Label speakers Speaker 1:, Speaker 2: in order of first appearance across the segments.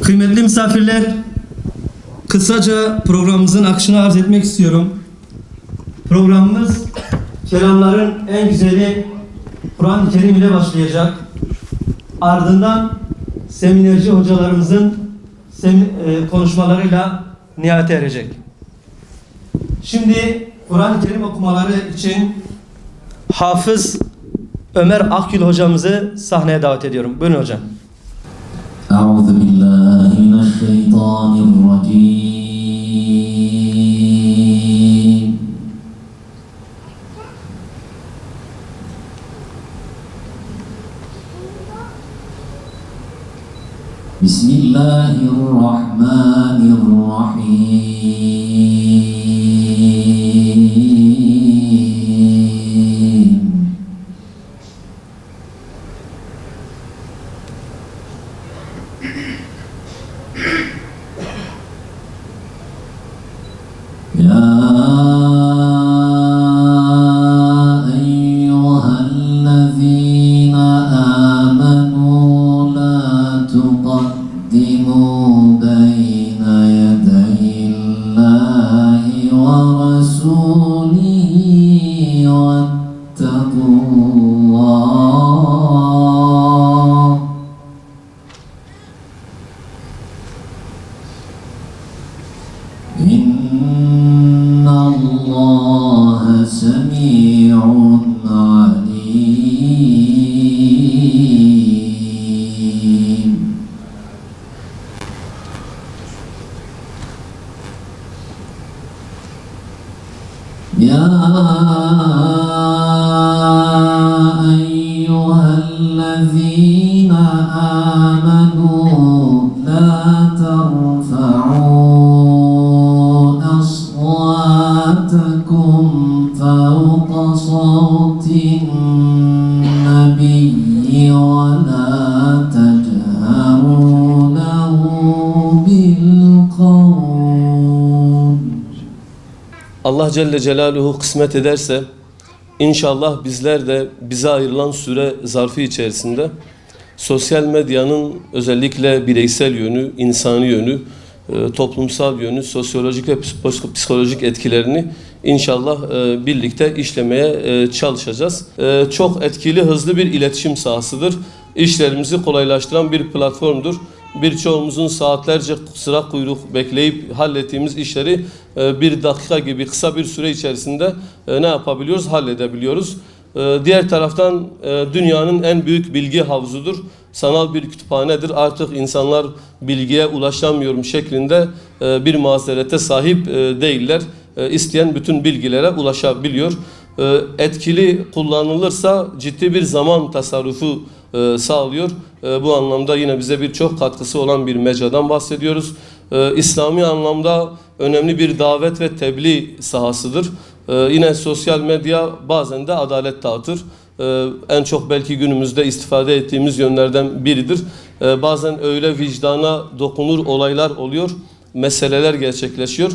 Speaker 1: Kıymetli misafirler, kısaca programımızın akışını arz etmek istiyorum. Programımız kelamların en güzeli Kur'an-ı Kerim ile başlayacak. Ardından seminerci hocalarımızın konuşmalarıyla nihayete erecek. Şimdi Kur'an-ı Kerim okumaları için Hafız Ömer Akgül hocamızı sahneye davet ediyorum. Buyurun hocam.
Speaker 2: أعوذ بالله من الشيطان الرجيم بسم الله الرحمن الرحيم يا أيها الذين آمنوا لا تقدموا بين يدي الله ورسوله واتقوا الله إن الله سميع عليم يا أيها الذين آمنوا لا ترفعوا أصواتكم فوق صوت النبي ولا تجهروا له بالقول
Speaker 3: Allah Celle Celaluhu kısmet ederse inşallah bizler de bize ayrılan süre zarfı içerisinde sosyal medyanın özellikle bireysel yönü, insani yönü, toplumsal yönü, sosyolojik ve psikolojik etkilerini inşallah birlikte işlemeye çalışacağız. Çok etkili, hızlı bir iletişim sahasıdır. İşlerimizi kolaylaştıran bir platformdur. Birçoğumuzun saatlerce sıra kuyruk bekleyip hallettiğimiz işleri bir dakika gibi kısa bir süre içerisinde ne yapabiliyoruz? Halledebiliyoruz. Diğer taraftan dünyanın en büyük bilgi havuzudur. Sanal bir kütüphanedir. Artık insanlar bilgiye ulaşamıyorum şeklinde bir mazerete sahip değiller. İsteyen bütün bilgilere ulaşabiliyor. Etkili kullanılırsa ciddi bir zaman tasarrufu sağlıyor. Bu anlamda yine bize birçok katkısı olan bir mecradan bahsediyoruz. İslami anlamda önemli bir davet ve tebliğ sahasıdır. Yine sosyal medya bazen de adalet dağıtır. En çok belki günümüzde istifade ettiğimiz yönlerden biridir. Bazen öyle vicdana dokunur olaylar oluyor, meseleler gerçekleşiyor.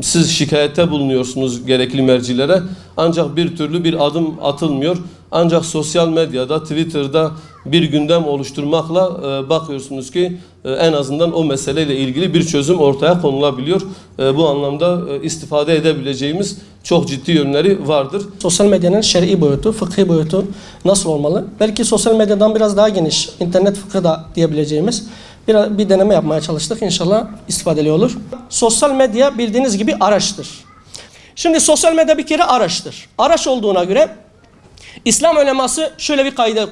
Speaker 3: Siz şikayette bulunuyorsunuz gerekli mercilere, ancak bir türlü bir adım atılmıyor. Ancak sosyal medyada, Twitter'da bir gündem oluşturmakla bakıyorsunuz ki en azından o meseleyle ilgili bir çözüm ortaya konulabiliyor. Bu anlamda istifade edebileceğimiz çok ciddi yönleri vardır.
Speaker 4: Sosyal medyanın şer'i boyutu, fıkhi boyutu nasıl olmalı? Belki sosyal medyadan biraz daha geniş, internet fıkhı da diyebileceğimiz bir deneme yapmaya çalıştık. İnşallah istifadeli olur. Sosyal medya bildiğiniz gibi araçtır. Şimdi sosyal medya bir kere araçtır. Araç olduğuna göre İslam uleması şöyle bir kaide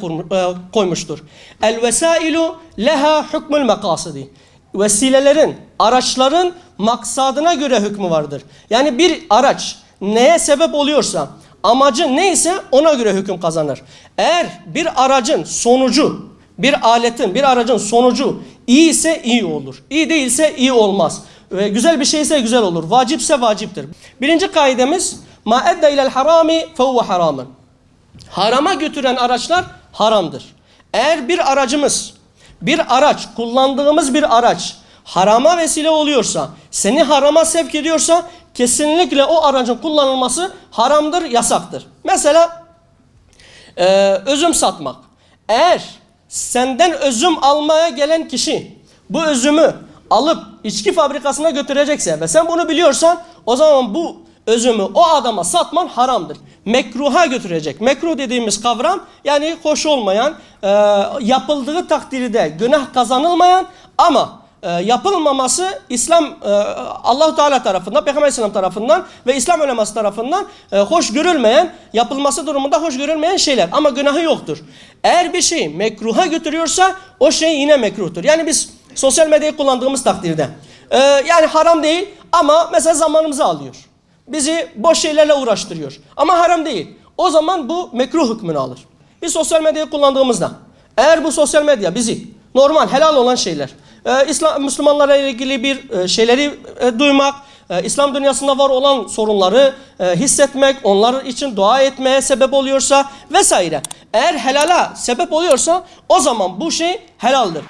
Speaker 4: koymuştur. El-vesailu leha hukmul makasidi. Vesilelerin, araçların maksadına göre hükmü vardır. Yani bir araç neye sebep oluyorsa, amacı neyse ona göre hüküm kazanır. Eğer bir aracın sonucu, bir aletin, bir aracın sonucu iyi ise iyi olur. İyi değilse iyi olmaz. Güzel bir şeyse güzel olur. Vacipse vaciptir. Birinci kaidemiz ma edde ilel harami fehuve haramın. Harama götüren araçlar haramdır. Eğer bir araç, kullandığımız bir araç harama vesile oluyorsa, seni harama sevk ediyorsa kesinlikle o aracın kullanılması haramdır, yasaktır. Mesela özüm satmak. Eğer senden özüm almaya gelen kişi bu üzümü alıp içki fabrikasına götürecekse ve sen bunu biliyorsan o zaman bu üzümü o adama satman haramdır. Mekruha götürecek. Mekruh dediğimiz kavram yani hoş olmayan, yapıldığı takdirde günah kazanılmayan ama yapılmaması Allah-u Teala tarafından, Peygamber Aleyhisselam tarafından ve İslam uleması tarafından hoş görülmeyen, yapılması durumunda hoş görülmeyen şeyler. Ama günahı yoktur. Eğer bir şey mekruha götürüyorsa o şey yine mekruhtur. Yani biz sosyal medyayı kullandığımız takdirde yani haram değil ama mesela zamanımızı alıyor. Bizi boş şeylerle uğraştırıyor. Ama haram değil. O zaman bu mekruh hükmünü alır. Biz sosyal medyayı kullandığımızda eğer bu sosyal medya bizi normal, helal olan şeyler, Müslümanlara ilgili bir şeyleri duymak, İslam dünyasında var olan sorunları hissetmek, onlar için dua etmeye sebep oluyorsa vesaire. Eğer helala sebep oluyorsa o zaman bu şey helaldir.